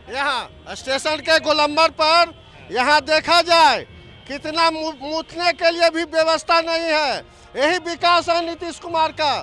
यहाँ स्टेशन के गोलंबर पर यहाँ देखा जाए कितना मूतने के लिए भी व्यवस्था नहीं है। यही विकास है नीतीश कुमार का।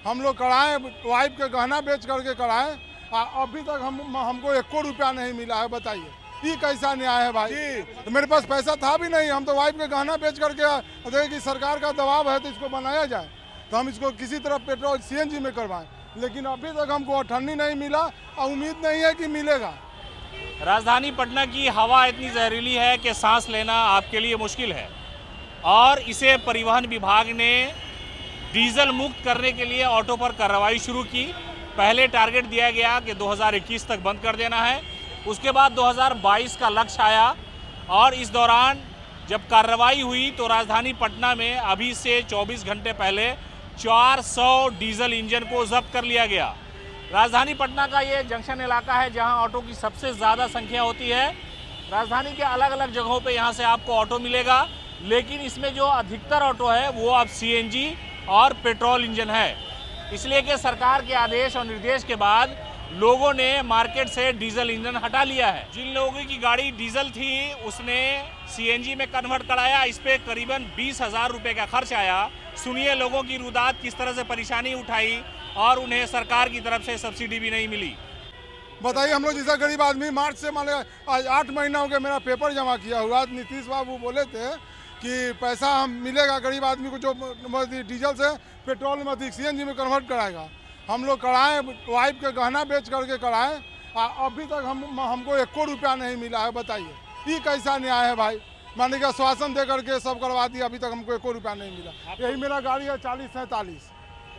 हम लोग कराए, वाइफ के गहना बेच करके कराए, अभी तक हमको 1 रुपया नहीं मिला है। बताइए ये कैसा न्याय है भाई? तो मेरे पास पैसा था भी नहीं, हम तो वाइफ के गहना बेच करके देखे कि सरकार का दबाव है तो इसको बनाया जाए, तो हम इसको किसी तरह पेट्रोल CNG में करवाएं, लेकिन अभी तक हमको अठन्नी नहीं मिला और उम्मीद नहीं है कि मिलेगा। राजधानी पटना की हवा इतनी जहरीली है कि सांस लेना आपके लिए मुश्किल है, और इसे परिवहन विभाग ने डीजल मुक्त करने के लिए ऑटो पर कार्रवाई शुरू की। पहले टारगेट दिया गया कि 2021 तक बंद कर देना है, उसके बाद 2022 का लक्ष्य आया, और इस दौरान जब कार्रवाई हुई तो राजधानी पटना में अभी से 24 घंटे पहले 400 डीजल इंजन को जब्त कर लिया गया। राजधानी पटना का ये जंक्शन इलाका है जहां ऑटो की सबसे ज़्यादा संख्या होती है। राजधानी के अलग अलग जगहों पे यहां से आपको ऑटो मिलेगा, लेकिन इसमें जो अधिकतर ऑटो है वो अब CNG और पेट्रोल इंजन है, इसलिए कि सरकार के आदेश और निर्देश के बाद लोगों ने मार्केट से डीजल इंजन हटा लिया है। जिन लोगों की गाड़ी डीजल थी उसने CNG में कन्वर्ट कराया, इस पे करीबन 20,000 रुपये का खर्च आया। सुनिए लोगों की रुदात, किस तरह से परेशानी उठाई और उन्हें सरकार की तरफ से सब्सिडी भी नहीं मिली। बताइए हम लोग जैसा गरीब आदमी, मार्च से मान आज 8 महीना हो गया मेरा पेपर जमा किया हुआ। नीतीश बाबू बोले थे कि पैसा हम मिलेगा गरीब आदमी को जो डीजल से पेट्रोल में CNG में कन्वर्ट कराएगा। हम लोग कराएं, वाइफ के गहना बेच करके कराएं, अभी तक हमको 1 रुपया नहीं मिला है। बताइए ये कैसा न्याय है भाई? माने कि आश्वासन दे करके सब करवा दिया, अभी तक हमको 1 रुपया नहीं मिला। यही मेरा गाड़ी है 40-47।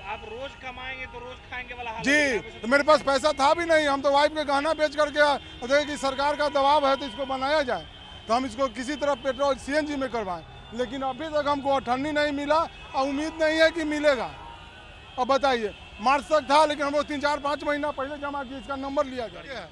आप रोज कमाएंगे तो रोज खाएंगे वाला हाल जी, तो मेरे पास पैसा था भी नहीं, हम तो वाइफ के गहना बेच करके देखे कि सरकार का दबाव है तो इसको बनाया जाए, तो हम इसको किसी तरह पेट्रोल CNG में करवाएं, लेकिन अभी तक हमको अठन्नी नहीं मिला और उम्मीद नहीं है कि मिलेगा। अब बताइए मार्च तक था, लेकिन हम लोग 3-4-5 महीना पहले जमा किए, इसका नंबर लिया गया।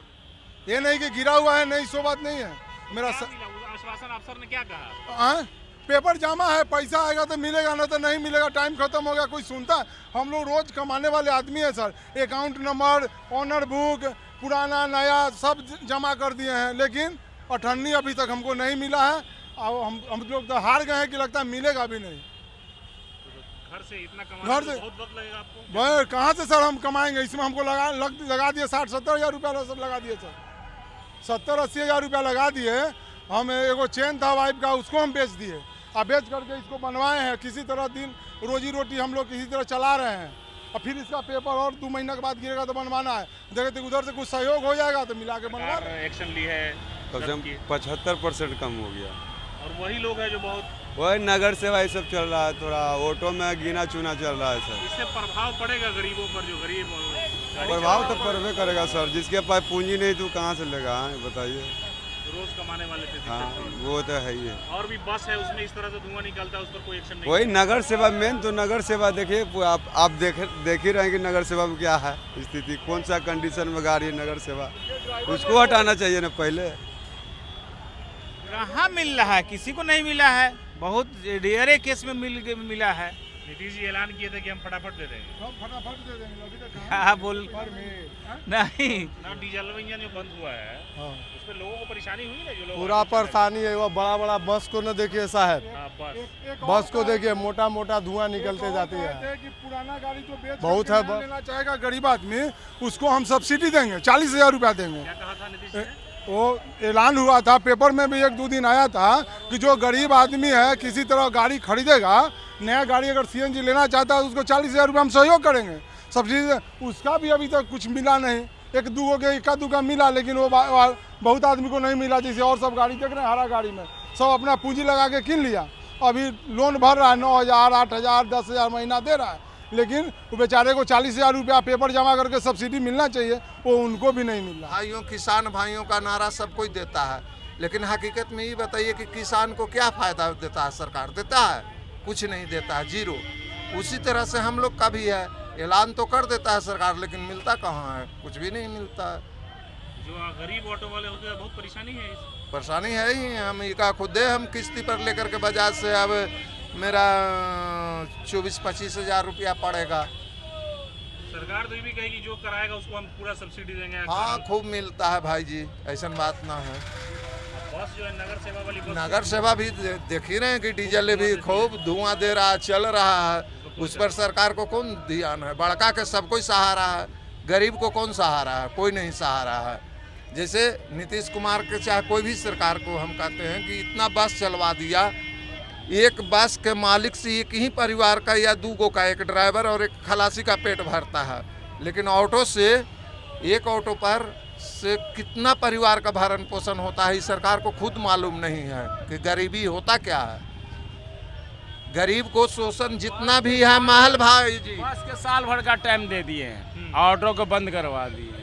ये नहीं कि गिरा हुआ है, नहीं, सो बात नहीं है। मेरा आश्वासन अफसर ने क्या कहा? पेपर जमा है, पैसा आएगा तो मिलेगा, ना तो नहीं मिलेगा। टाइम खत्म हो गया, कोई सुनता है? हम लोग रोज कमाने वाले आदमी है sir. Account number, owner book, पुराना नया सब जमा कर दिए हैं, लेकिन अठन्नी अभी तक हमको नहीं मिला है। और हम लोग तो हार गए हैं कि लगता है मिलेगा भी नहीं। घर से इतना कमाने में बहुत वक्त लगेगा आपको। भाई कहाँ से सर हम कमाएंगे? इसमें हमको लगा दिए 60-70 हज़ार रुपया सब लगा दिए सर। 70-80 हज़ार रुपया लगा दिए। हम एगो चेन था वाइफ का, उसको हम बेच दिए, और बेच करके इसको बनवाए हैं। किसी तरह दिन रोजी रोटी हम लोग किसी तरह चला रहे हैं, और फिर इसका पेपर और 2 महीना के बाद गिरेगा तो बनवाना है। देखते उधर से कुछ सहयोग हो जाएगा तो मिला के बनवा। एक्शन ली है, 75% कम हो गया, और वही लोग हैं जो बहुत वही नगर सेवा ये सब चल रहा है, थोड़ा ऑटो में गिना चुना चल रहा है सर। इससे प्रभाव पड़ेगा गरीबों पर, जो गरीब प्रभाव तो पड़बे करेगा सर, जिसके पास पूंजी नहीं तो कहाँ से लेगा? बताइए, रोज कमाने वाले थे। हाँ वो तो है ही है। और भी बस है उसमें इस तरह से धुआं निकलता है, उस पर कोई एक्शन नहीं। वही नगर सेवा मेन तो नगर सेवा देखिए, आप देख ही रहे हैं कि नगर सेवा में क्या है स्थिति, कौन सा कंडीशन में गाड़ी है नगर सेवा, उसको हटाना चाहिए ना पहले। कहाँ मिल रहा है? किसी को नहीं मिला है, बहुत रेयरे केस में मिला है। नीतीश जी ऐलान किए थे कि हम फटाफट दे देंगे। फटाफट दे देंगे, अभी तक क्या बोल नहीं ना डीजल इंजन जो बंद हुआ है उसमें लोगों को परेशानी हुई ना, जो लोग पूरा परेशानी है। वो बड़ा बड़ा बस को न देखिए साहब, बस को देखिए, मोटा मोटा धुआं निकलते जाती है। कि पुराना गाड़ी जो बेच बहुत करके है, नया लेना चाहेगा गरीब आदमी, उसको हम सब्सिडी देंगे, 40 हज़ार रुपया देंगे। क्या कहा था नीतीश ने? वो ऐलान हुआ था, पेपर में भी 1-2 दिन आया था कि जो गरीब आदमी है किसी तरह गाड़ी खरीदेगा, नया गाड़ी अगर CNG लेना चाहता है तो उसको 40 हज़ार रुपये हम सहयोग करेंगे सब्सिडी। उसका भी अभी तक कुछ मिला नहीं, 1-2 के इक्का दुक्का मिला, लेकिन वो बहुत आदमी को नहीं मिला। जैसे और सब गाड़ी देख रहे हैं, हरा गाड़ी में सब अपना पूंजी लगा के किन लिया, अभी लोन भर रहा है, 9,000, 8,000, 10,000 महीना दे रहा है, लेकिन वो बेचारे को 40 हज़ार रुपया पेपर जमा करके सब्सिडी मिलना चाहिए, वो उनको भी नहीं मिल रहा। भाइयों, किसान भाइयों का नारा सब कोई देता है, लेकिन हकीकत में ये बताइए कि किसान को क्या फायदा देता है? सरकार देता है? कुछ नहीं देता है, जीरो। उसी तरह से हम लोग का भी है, ऐलान तो कर देता है सरकार, लेकिन मिलता कहाँ है, कुछ भी नहीं मिलता है। जो गरीब ऑटो वाले होते हैं बहुत परेशानी है परेशानी है ही, हम इसका खुद हम किस्ती पर लेकर के बजाज से अब मेरा 24-25 हज़ार रुपया पड़ेगा। सरकार तो ये भी कहेगी जो कराएगा उसको हम पूरा सब्सिडी देंगे। हाँ खूब मिलता है भाई जी, ऐसा बात ना है। बस जो है नगर सेवा वाली बस, नगर सेवा भी देख ही रहे हैं कि डीजल भी खूब धुआं दे रहा है, चल रहा है, उस पर सरकार को कौन ध्यान है? बड़का के सब कोई सहारा है, गरीब को कौन सहारा है? कोई नहीं सहारा है। जैसे नीतीश कुमार के चाहे कोई भी सरकार को हम कहते हैं कि इतना बस चलवा दिया, एक बस के मालिक से एक ही परिवार का या 2 का, एक ड्राइवर और एक खलासी का पेट भरता है, लेकिन ऑटो से एक ऑटो पर से कितना परिवार का भरण पोषण होता है, इस सरकार को खुद मालूम नहीं है कि गरीबी होता क्या है। गरीब को शोषण जितना भी है महल भाई जी, बस के साल भर का टाइम दे दिए हैं, ऑटो को बंद करवा दिए।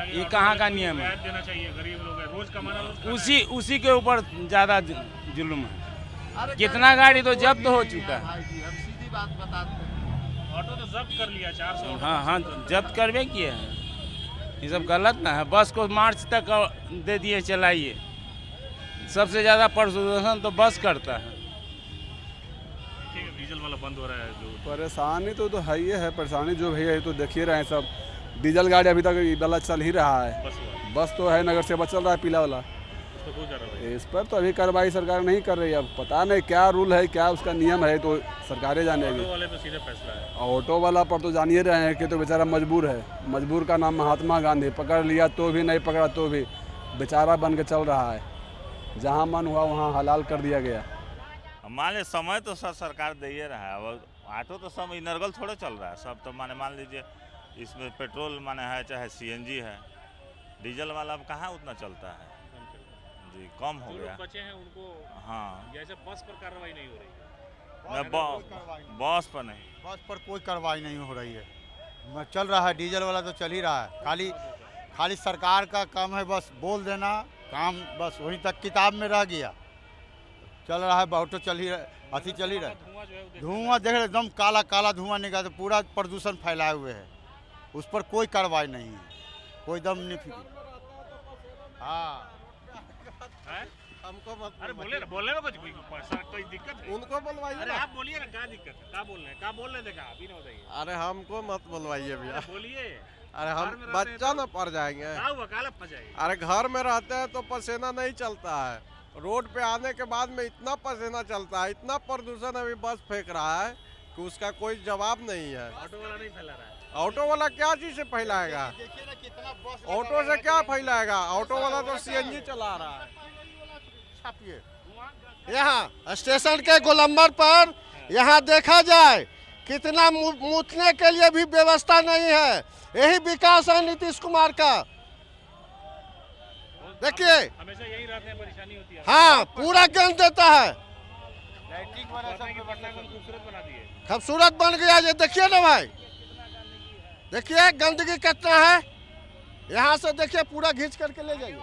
ये कहाँ का नियम है? देना चाहिए, गरीब लोग हैं, रोज कमाना रोज उसी के ऊपर ज्यादा जुल्म है। कितना गाड़ी तो जब्त हो चुका है। भाई जी हम सीधी बात बताते हैं, ऑटो तो जब्त कर लिया 400। हाँ जब्त करवे किए हैं, ये सब गलत ना है। बस को मार्च तक दे दिए चलाइए, सबसे ज़्यादा प्रदूषण तो बस करता है। डीजल वाला बंद हो रहा है जो परेशानी तो है ही है, परेशानी जो भी है तो देखिए रहे हैं सब। डीजल गाड़ी अभी तक वाला चल ही रहा है, बस तो है, नगर सेवा चल रहा है पीला वाला। इस पर तो अभी कार्रवाई सरकार नहीं कर रही है, अब पता नहीं क्या रूल है, क्या उसका नियम है, तो सरकारें जानेगी। ऑटो वाले पे सीधे फैसला है। ऑटो वाला पर तो जानिए रहे हैं कि तो बेचारा मजबूर है, मजबूर का नाम महात्मा गांधी, पकड़ लिया तो भी, नहीं पकड़ा तो भी बेचारा बन के चल रहा है। जहाँ मन हुआ वहाँ हलाल कर दिया गया। मान लीजिए समय तो सर सरकार दे ही रहा है। अब ऑटो तो सब इनर्गल थोड़े चल रहा है, सब तो मान लीजिए इसमें पेट्रोल है चाहे सीएनजी है, डीजल वाला अब कहाँ उतना चलता है जी, कम हो गया। बचे हैं उनको, हाँ जैसे बस पर कार्रवाई नहीं हो रही है। बस पर नहीं, बस पर कोई कार्रवाई नहीं हो रही है। चल रहा है डीजल वाला तो चल ही रहा है, खाली सरकार का काम है बस बोल देना, काम बस वहीं तक किताब में रह गया। चल रहा है, ऑटो चल ही अथी चल ही रहा है। धुआं देख रहे एकदम काला काला धुआं निकला, तो पूरा प्रदूषण फैलाए हुए है, उस पर कोई कार्रवाई नहीं है, कोई दम नहीं फिक्र। हाँ हमको अरे बोले ना कुछ कोई दिक्कत है? उनको बुलवाइए। अरे आप बोलिए ना, क्या दिक्कत है? क्या बोल रहे थे? आप ही ना बताइए। अरे हमको मत बुलवाइए भैया, बोलिए। अरे हम बच्चा न पड़ जाएंगे। अरे घर में रहते हैं तो पसीना नहीं चलता है, रोड पे आने के बाद में इतना पसीना चलता है, इतना प्रदूषण अभी बस फेंक रहा है कि उसका कोई जवाब नहीं है। ऑटो वाला नहीं फैला रहा है। ऑटो वाला क्या चीज से फैलाएगा? ऑटो से क्या फैलाएगा? ऑटो वाला तो सीएनजी चला रहा है। यहाँ स्टेशन के गोलंबर पर यहाँ देखा जाए कितना मूतने के लिए भी व्यवस्था नहीं है। यही विकास है नीतीश कुमार का। देखिए हमेशा यही रहते हैं, परेशानी होती है। हाँ पूरा गंद देता है, खूबसूरत बना दिए, खूबसूरत बन गया। ये देखिए ना भाई, देखिए गंदगी कितना है। यहाँ से देखिए पूरा घींच करके ले जाइए।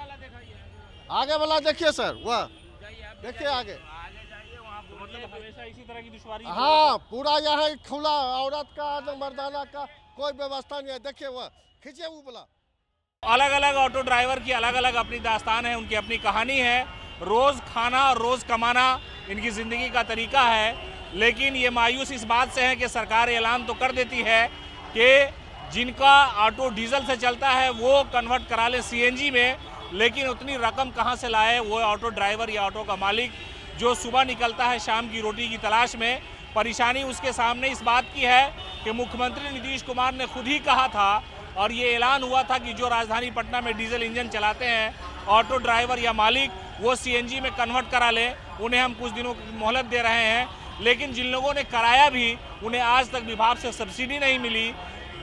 आगे वाला देखिए सर, वह देखिए आगे। तो मतलब हमेशा इसी तरह की दुश्वारी। हाँ पूरा यहाँ खुला, औरत का न मर्दाना का कोई व्यवस्था नहीं है। देखिए वह खींचे वो बोला। अलग अलग ऑटो ड्राइवर की अलग अलग अपनी दास्तान है, उनकी अपनी कहानी है। रोज़ खाना और रोज़ कमाना इनकी ज़िंदगी का तरीका है, लेकिन ये मायूस इस बात से है कि सरकार ऐलान तो कर देती है कि जिनका ऑटो डीजल से चलता है वो कन्वर्ट करा ले सीएनजी में, लेकिन उतनी रकम कहाँ से लाए वो ऑटो ड्राइवर या ऑटो का मालिक जो सुबह निकलता है शाम की रोटी की तलाश में। परेशानी उसके सामने इस बात की है कि मुख्यमंत्री नीतीश कुमार ने खुद ही कहा था और ये ऐलान हुआ था कि जो राजधानी पटना में डीजल इंजन चलाते हैं ऑटो ड्राइवर या मालिक वो सीएनजी में कन्वर्ट करा लें, उन्हें हम कुछ दिनों की मोहलत दे रहे हैं। लेकिन जिन लोगों ने कराया भी उन्हें आज तक विभाग से सब्सिडी नहीं मिली।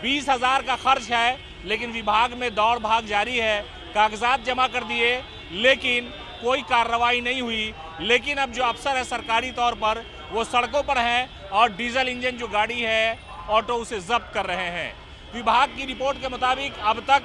20,000 का खर्च है, लेकिन विभाग में दौड़ भाग जारी है, कागजात जमा कर दिए लेकिन कोई कार्रवाई नहीं हुई। लेकिन अब जो अफसर है सरकारी तौर पर वो सड़कों पर हैं और डीजल इंजन जो गाड़ी है ऑटो उसे जब्त कर रहे हैं। विभाग की रिपोर्ट के मुताबिक अब तक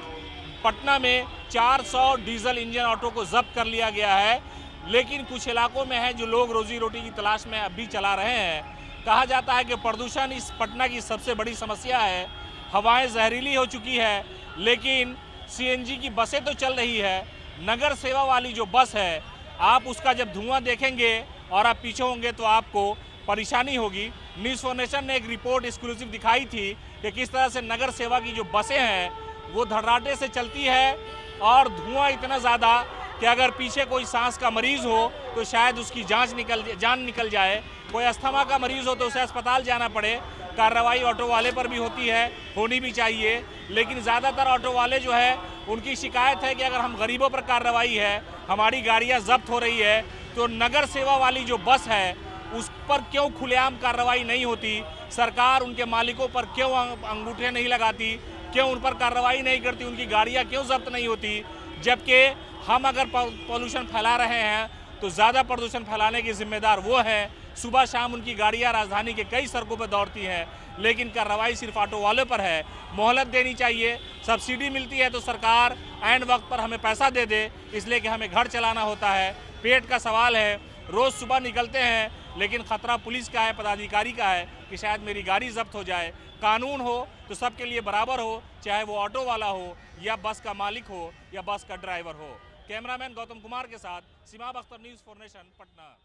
पटना में 400 डीजल इंजन ऑटो को जब्त कर लिया गया है, लेकिन कुछ इलाकों में है जो लोग रोजी रोटी की तलाश में अब भी चला रहे हैं। कहा जाता है कि प्रदूषण इस पटना की सबसे बड़ी समस्या है हवाएं जहरीली हो चुकी है, लेकिन सीएनजी की बसें तो चल रही है। नगर सेवा वाली जो बस है, आप उसका जब धुआं देखेंगे और आप पीछे होंगे तो आपको परेशानी होगी। न्यूज़ फॉर नेशन ने एक रिपोर्ट एक्सक्लूसिव दिखाई थी कि किस तरह से नगर सेवा की जो बसें हैं वो धड़ाटे से चलती है और धुआं इतना ज़्यादा कि अगर पीछे कोई सांस का मरीज हो तो शायद उसकी जान निकल जाए। कोई अस्थमा का मरीज हो तो उसे अस्पताल जाना पड़े। कार्रवाई ऑटो वाले पर भी होती है, होनी भी चाहिए, लेकिन ज़्यादातर ऑटो वाले जो है उनकी शिकायत है कि अगर हम गरीबों पर कार्रवाई है, हमारी गाड़ियाँ जब्त हो रही है, तो नगर सेवा वाली जो बस है उस पर क्यों खुलेआम कार्रवाई नहीं होती, सरकार उनके मालिकों पर क्यों अंगूठे नहीं लगाती, क्यों उन पर कार्रवाई नहीं करती, उनकी गाड़ियाँ क्यों जब्त नहीं होती। जबकि हम अगर पॉल्यूशन फैला रहे हैं तो ज़्यादा प्रदूषण फैलाने के जिम्मेदार वो हैं। सुबह शाम उनकी गाड़ियाँ राजधानी के कई सड़कों पर दौड़ती हैं, लेकिन कार्रवाई सिर्फ ऑटो वालों पर है। मोहलत देनी चाहिए। सब्सिडी मिलती है तो सरकार ऐन वक्त पर हमें पैसा दे दे, इसलिए कि हमें घर चलाना होता है, पेट का सवाल है। रोज़ सुबह निकलते हैं, लेकिन खतरा पुलिस का है, पदाधिकारी का है कि शायद मेरी गाड़ी जब्त हो जाए। कानून हो तो सबके लिए बराबर हो, चाहे वो ऑटो वाला हो या बस का मालिक हो या बस का ड्राइवर हो। कैमरामैन गौतम कुमार के साथ सीमा बख्तर, न्यूज़ फॉर नेशन, पटना।